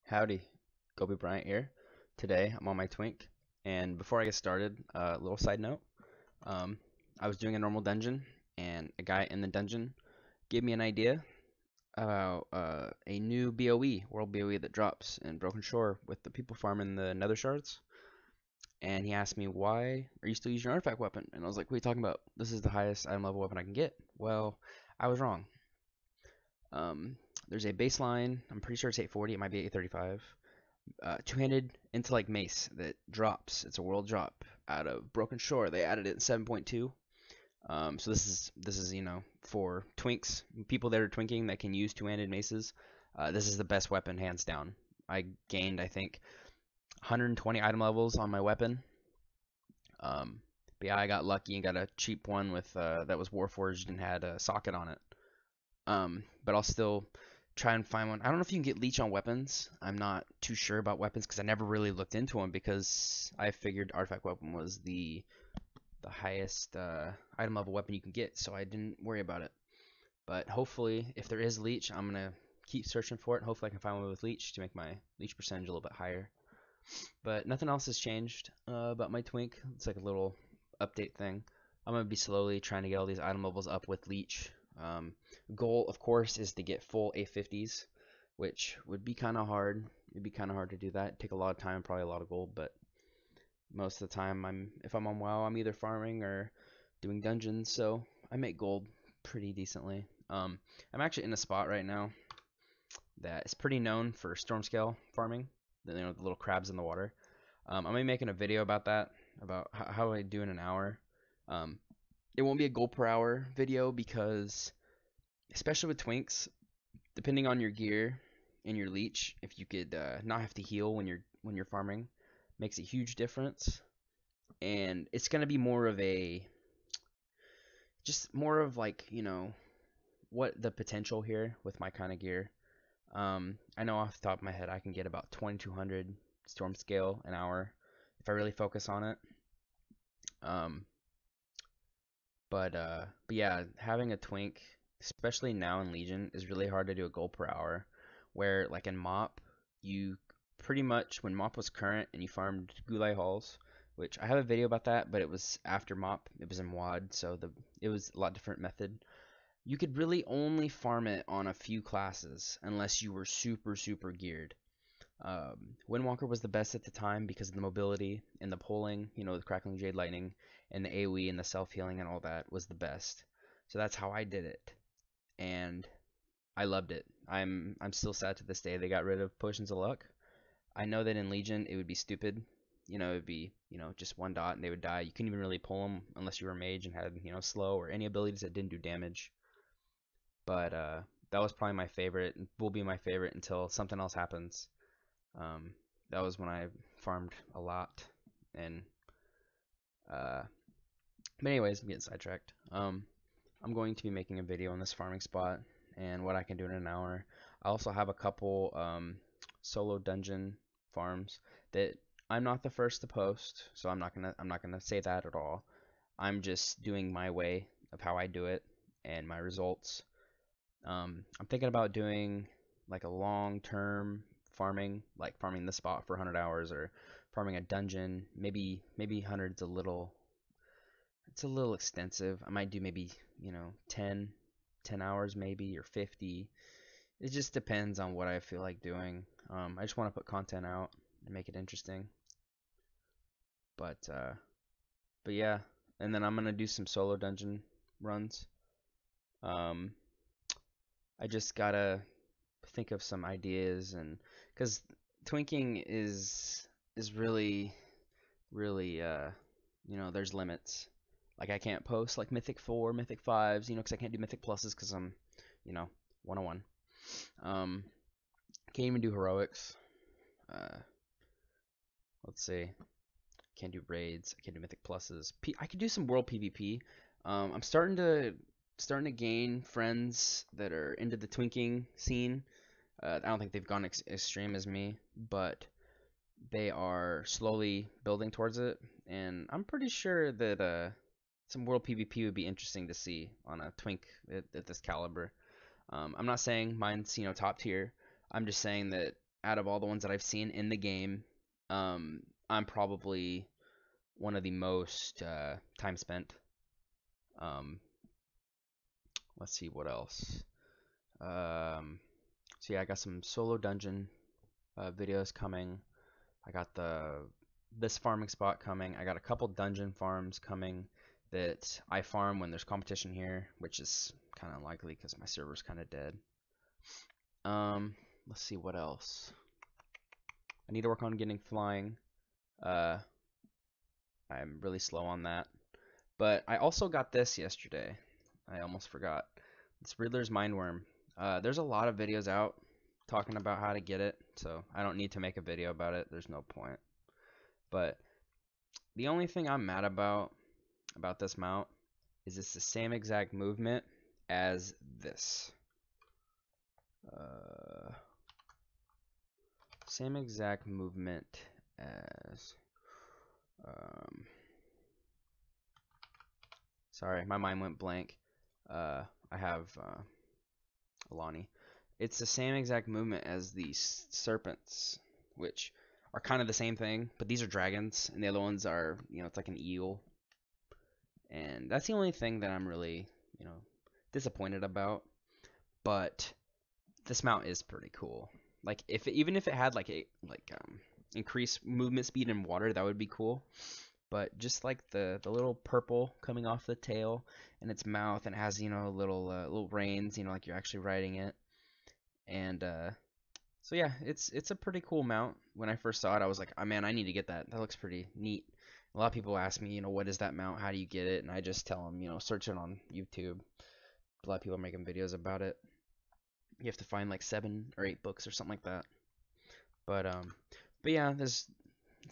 Howdy, Kobe Bryant here. Today I'm on my Twink, and before I get started, a little side note. Um, I was doing a normal dungeon, and a guy in the dungeon gave me an idea about a new BOE, world BOE that drops in Broken Shore with the people farming the Nether Shards. And he asked me, why are you still using your artifact weapon? And I was like, what are you talking about? This is the highest item level weapon I can get. Well, I was wrong. Um, there's a baseline, I'm pretty sure it's 840, it might be 835. Two-handed intellect mace that drops. It's a world drop out of Broken Shore. They added it in 7.2. So this is for twinks, people that are twinking that can use two-handed maces. This is the best weapon hands down. I gained I think 120 item levels on my weapon. But yeah, I got lucky and got a cheap one with that was Warforged and had a socket on it. But I'll still try and find one. I don't know if you can get leech on weapons. I'm not too sure about weapons because I never really looked into them because I figured artifact weapon was the highest item level weapon you can get, so I didn't worry about it. But hopefully, if there is leech, I'm gonna keep searching for it. Hopefully, I can find one with leech to make my leech percentage a little bit higher. But nothing else has changed about my Twink. It's like a little update thing. I'm gonna be slowly trying to get all these item levels up with leech. Um, Goal, of course, is to get full A50s, which would be kind of hard. It'd be kind of hard to do that. It'd take a lot of time, probably a lot of gold, but most of the time, if I'm on WoW, I'm either farming or doing dungeons, so I make gold pretty decently. I'm actually in a spot right now that is pretty known for storm scale farming. The little crabs in the water. I'm gonna be making a video about that, about how I do in an hour. Um, it won't be a gold per hour video because, especially with twinks, depending on your gear and your leech, if you could not have to heal when you're farming, makes a huge difference. And it's gonna be more of a just more of like what the potential here with my kind of gear. I know off the top of my head I can get about 2200 storm scale an hour if I really focus on it. Um, but yeah, having a twink, especially now in Legion, is really hard to do a gold per hour. Where like in Mop, you pretty much when Mop was current and you farmed Gulai Halls, which I have a video about that, but it was after Mop. It was in WAD, so it was a lot different method. You could really only farm it on a few classes unless you were super geared. Windwalker was the best at the time because of the mobility and the pulling, the crackling jade lightning and the AoE and the self healing and all that was the best. So that's how I did it, and I loved it. I'm still sad to this day they got rid of potions of luck. I know that in Legion it would be stupid. It'd be just one dot and they would die. You couldn't even really pull them unless you were a mage and had slow or any abilities that didn't do damage. But that was probably my favorite and will be my favorite until something else happens. Um, that was when I farmed a lot, and uh, but anyways, I'm getting sidetracked. I'm going to be making a video on this farming spot and what I can do in an hour. I also have a couple solo dungeon farms that I'm not the first to post, so I'm not gonna say that at all. I'm just doing my way of how I do it and my results. I'm thinking about doing like a long-term farming, like farming the spot for 100 hours or farming a dungeon. Maybe 100's a little extensive. I might do maybe, 10 hours maybe or 50. It just depends on what I feel like doing. I just want to put content out and make it interesting. But yeah, and then I'm gonna do some solo dungeon runs. Um, I just gotta think of some ideas, and because twinking is really there's limits. Like I can't post like mythic 4 mythic 5s, because I can't do mythic pluses because I'm 101. Can't even do heroics. uh let's see, can't do raids, I can't do mythic pluses. I can do some world PvP. I'm starting to gain friends that are into the twinking scene. I don't think they've gone extreme as me, but they are slowly building towards it, and I'm pretty sure that some world PvP would be interesting to see on a twink at this caliber. I'm not saying mine's top tier. I'm just saying that out of all the ones that I've seen in the game, I'm probably one of the most time spent. Um, let's see what else. So yeah, I got some solo dungeon videos coming. I got this farming spot coming. I got a couple dungeon farms coming that I farm when there's competition here, which is kind of unlikely because my server's kind of dead. Let's see what else. I need to work on getting flying. I'm really slow on that. But I also got this yesterday. I almost forgot. It's Riddler's Mindworm. There's a lot of videos out talking about how to get it, so I don't need to make a video about it. There's no point. But the only thing I'm mad about this mount is it's the same exact movement as this. Same exact movement as sorry, my mind went blank. I have Alani. It's the same exact movement as these serpents, which are kind of the same thing, but these are dragons, and the other ones are, it's like an eel. And that's the only thing that I'm really, disappointed about. But this mount is pretty cool. Like even if it had like increased movement speed in water, that would be cool. But just like the little purple coming off the tail and its mouth, and it has little reins, like you're actually riding it. And so yeah, it's a pretty cool mount. When I first saw it, I was like, oh man, I need to get that. That looks pretty neat. A lot of people ask me, what is that mount? How do you get it? And I just tell them, search it on YouTube. A lot of people are making videos about it. You have to find like 7 or 8 books or something like that. But yeah, it's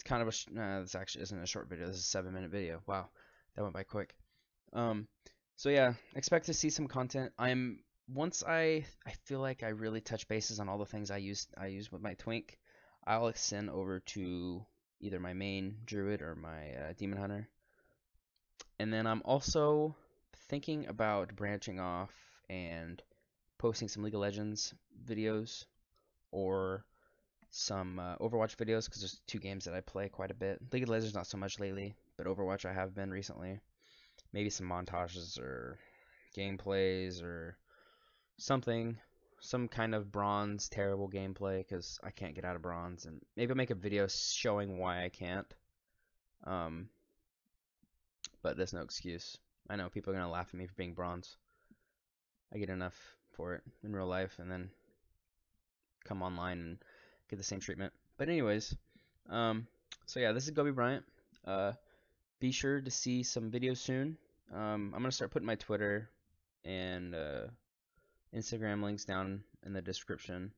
kind of this actually isn't a short video. This is a 7-minute video. Wow, that went by quick. So yeah, expect to see some content. Once I feel like I really touch bases on all the things I use with my Twink, I'll extend over to either my main druid or my demon hunter. And then I'm also thinking about branching off and posting some League of Legends videos or some Overwatch videos, because there's 2 games that I play quite a bit. League of Legends not so much lately, but Overwatch I have been recently. Maybe some montages or gameplays or something, some kind of bronze terrible gameplay, because I can't get out of bronze, and maybe I'll make a video showing why I can't. But there's no excuse. I know people are gonna laugh at me for being bronze. I get enough for it in real life, and then come online and get the same treatment. But anyways, so yeah, this is Gobi Bryant. Be sure to see some videos soon. I'm gonna start putting my Twitter and Instagram links down in the description.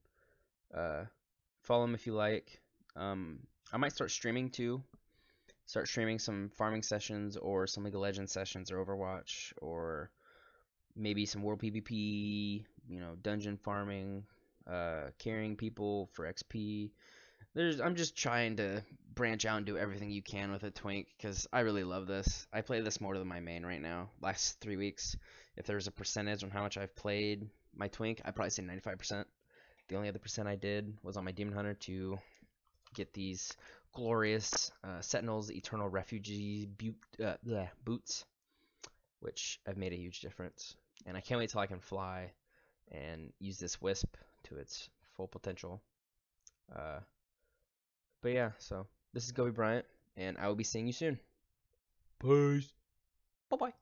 Follow them if you like. I might start streaming too. Start streaming some farming sessions or some League of Legends sessions or Overwatch, or maybe some World PvP, dungeon farming, carrying people for XP. I'm just trying to branch out and do everything you can with a Twink, because I really love this. I play this more than my main right now. Last 3 weeks, if there was a percentage on how much I've played my Twink, I'd probably say 95%. The only other percent I did was on my Demon Hunter to get these glorious Sentinels Eternal Refugee boots, which have made a huge difference. And I can't wait till I can fly and use this Wisp to its full potential. But yeah, so this is Gobi Bryant, and I will be seeing you soon. Peace. Bye-bye.